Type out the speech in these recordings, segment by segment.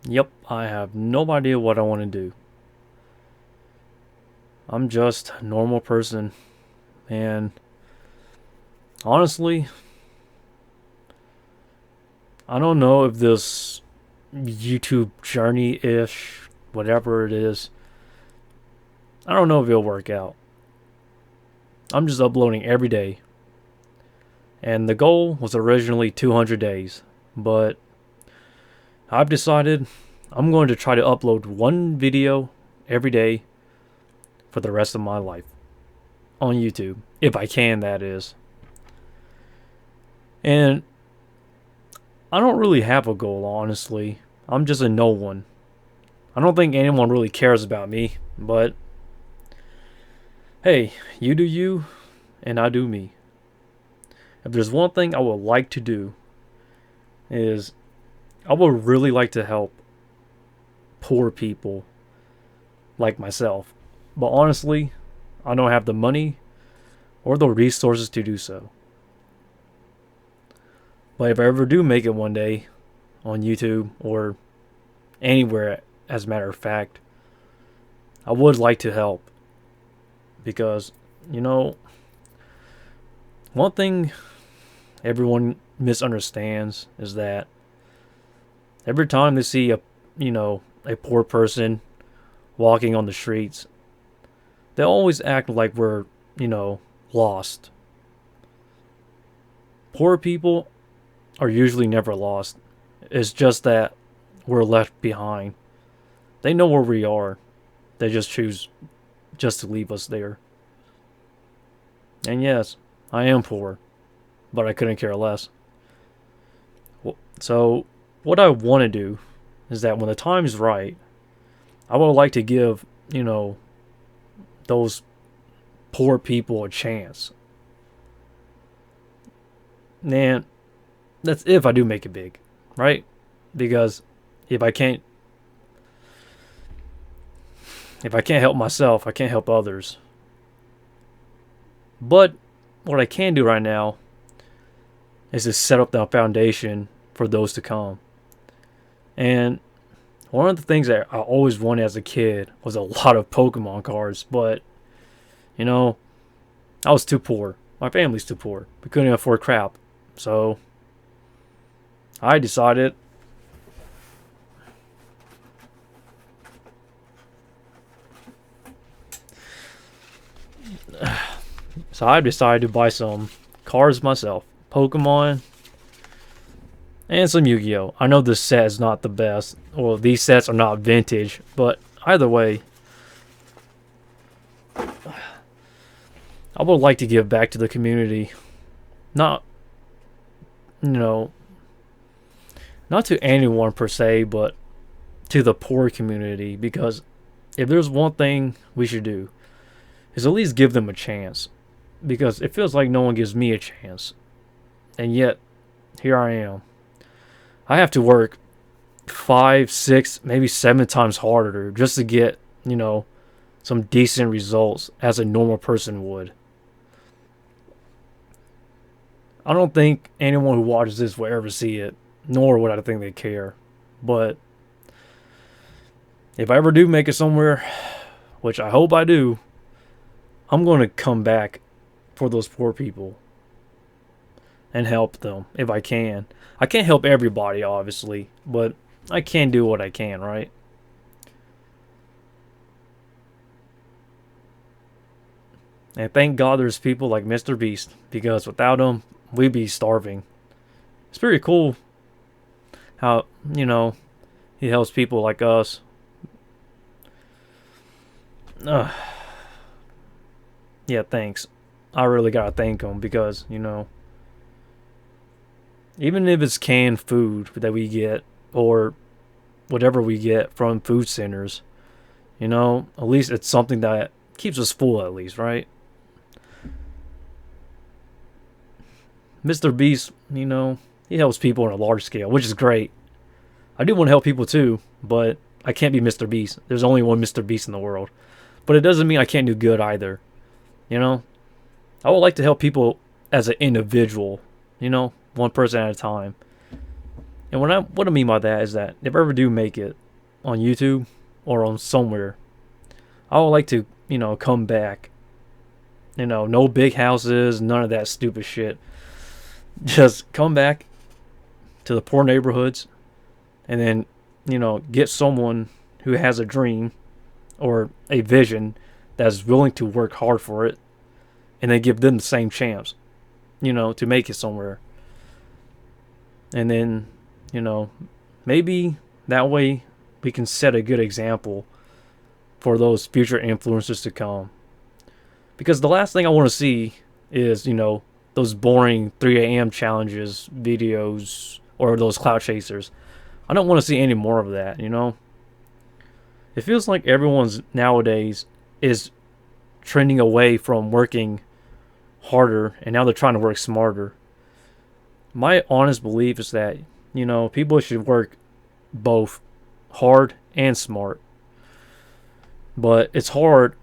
Yep, I have no idea what I want to do. I'm just a normal person, and honestly, I don't know if this YouTube journey ish, whatever it is, I don't know if it'll work out. I'm just uploading every day, and the goal was originally 200 days, but I've decided I'm going to try to upload one video every day for the rest of my life on YouTube, if I can, that is. And I don't really have a goal, honestly. I'm just a no one. I don't think anyone really cares about me, but hey, you do you, and I do me. If there's one thing I would like to do, is I would really like to help poor people like myself. But honestly, I don't have the money or the resources to do so. But if I ever do make it one day on YouTube or anywhere, as a matter of fact, I would like to help because, you know, one thing everyone misunderstands is that every time they see a poor person walking on the streets, they always act like we're, you know, lost. Poor people are usually never lost. It's just that we're left behind. They know where we are. They just choose just to leave us there. And yes, I am poor, but I couldn't care less. So, what I want to do is that when the time is right, I would like to give, those poor people a chance. And that's if I do make it big, right? Because if I can't if I can't help myself, I can't help others. But what I can do right now is to set up the foundation for those to come. And one of the things that I always wanted as a kid was a lot of Pokemon cards, but you know, I was too poor. My family's too poor. We couldn't afford crap. So I decided to buy some cards myself. Pokemon and some Yu-Gi-Oh. I know this set is not the best. Well, these sets are not vintage, but either way, I would like to give back to the community. Not, you know, not to anyone per se, but to the poor community. Because if there's one thing we should do, is at least give them a chance. Because it feels like no one gives me a chance. And yet, here I am. I have to work 5, 6, maybe 7 times harder just to get, some decent results as a normal person would. I don't think anyone who watches this will ever see it, nor would I think they care. But if I ever do make it somewhere, which I hope I do, I'm going to come back for those poor people and help them if I can. I can't help everybody, obviously, but I can do what I can, right? And thank God there's people like Mr. Beast, because without him, we'd be starving. It's pretty cool how, he helps people like us. Uh, yeah, thanks. I really gotta thank him because, even if it's canned food that we get or whatever we get from food centers, at least it's something that keeps us full, at least, right? Mr. Beast, he helps people on a large scale, which is great. I do want to help people too, but I can't be Mr. Beast. There's only one Mr. Beast in the world. But it doesn't mean I can't do good either. You know? I would like to help people as an individual, one person at a time. And what I mean by that is that if I ever do make it on YouTube or on somewhere, I would like to, come back. No big houses, none of that stupid shit. Just come back to the poor neighborhoods and then, get someone who has a dream or a vision that's willing to work hard for it and then give them the same chance, to make it somewhere. And then, maybe that way we can set a good example for those future influencers to come. Because the last thing I want to see is, those boring 3 a.m. challenges videos or those clout chasers. I don't want to see any more of that, It feels like everyone's nowadays is trending away from working harder and now they're trying to work smarter. My honest belief is that, people should work both hard and smart. But it's hard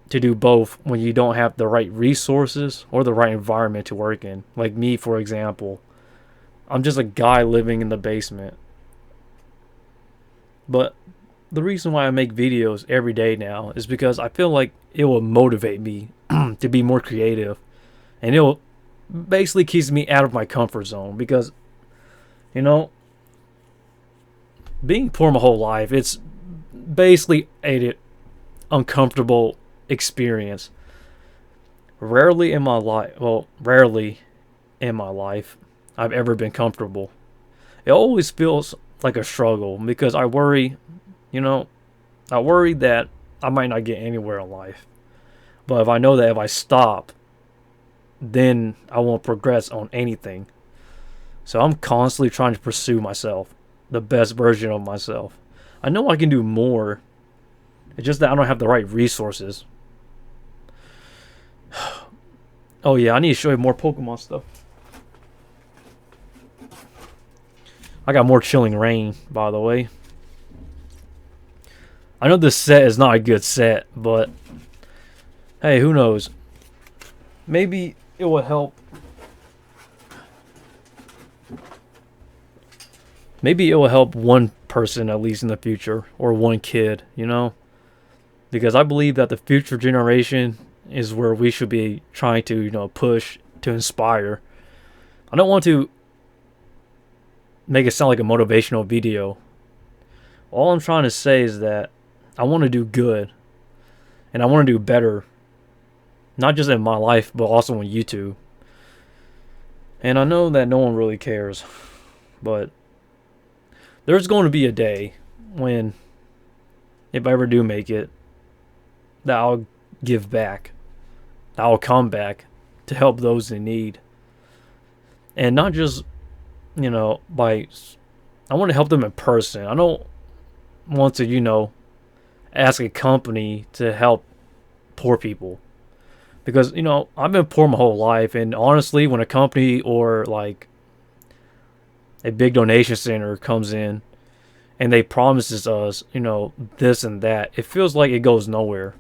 to do both when you don't have the right resources or the right environment to work in. Like me, for example. I'm just a guy living in the basement. But the reason why I make videos every day now is because I feel like it will motivate me to be more creative. And it will basically keeps me out of my comfort zone. Because, being poor my whole life, it's basically an uncomfortable experience. Rarely in my life, I've ever been comfortable. It always feels like a struggle because I worry that I might not get anywhere in life. But if I know that if I stop, then I won't progress on anything. So I'm constantly trying to pursue myself, the best version of myself. I know I can do more. It's just that I don't have the right resources. Oh yeah, I need to show you more Pokemon stuff. I got more Chilling Reign, by the way. I know this set is not a good set, but hey, who knows? Maybe it will help. Maybe it will help one person at least in the future, or one kid, Because I believe that the future generation is where we should be trying to, push to inspire. I don't want to make it sound like a motivational video. All I'm trying to say is that I want to do good. And I want to do better. Not just in my life, but also on YouTube. And I know that no one really cares. But there's going to be a day when, if I ever do make it, that I'll give back. That I'll come back to help those in need. And not just, I want to help them in person. I don't want to, ask a company to help poor people. Because, I've been poor my whole life. And honestly, when a company or like a big donation center comes in and they promises us, this and that, it feels like it goes nowhere.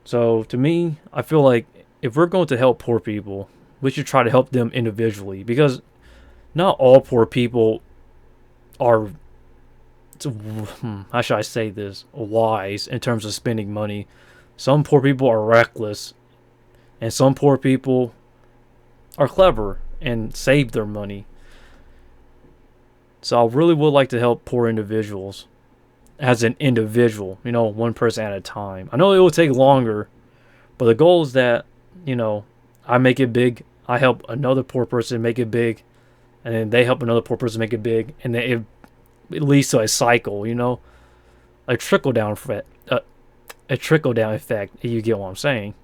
So to me, I feel like if we're going to help poor people, we should try to help them individually. Because not all poor people are, how should I say this, wise in terms of spending money. Some poor people are reckless. And some poor people are clever and save their money. So I really would like to help poor individuals as an individual, one person at a time. I know it will take longer, but the goal is that, I make it big, I help another poor person make it big, and then they help another poor person make it big, and then it leads to a cycle, a trickle down effect. A trickle down effect, if you get what I'm saying.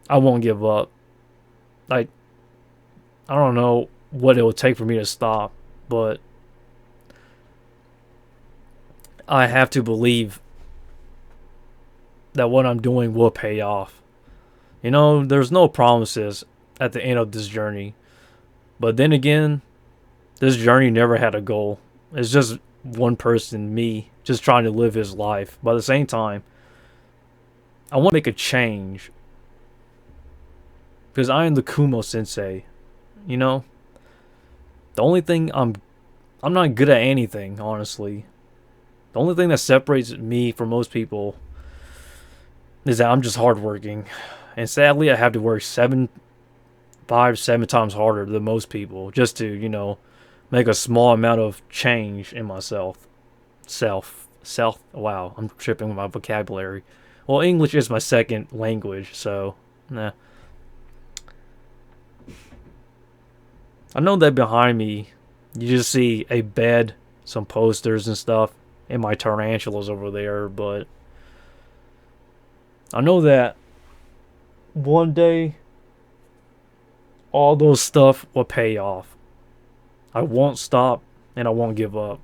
I won't give up. I don't know what it will take for me to stop, but I have to believe that what I'm doing will pay off. There's no promises at the end of this journey. But then again, this journey never had a goal. It's just one person, me, just trying to live his life. But at the same time, I want to make a change. because I am the Kumo Sensei. You know, the only thing I'm not good at anything, honestly. The only thing that separates me from most people is that I'm just hardworking, and sadly, I have to work 7 times harder than most people just to make a small amount of change in myself. Self. Wow, I'm tripping with my vocabulary. Well, English is my second language, so nah. I know that behind me, you just see a bed, some posters and stuff, and my tarantulas over there, but I know that one day all those stuff will pay off. I won't stop and I won't give up.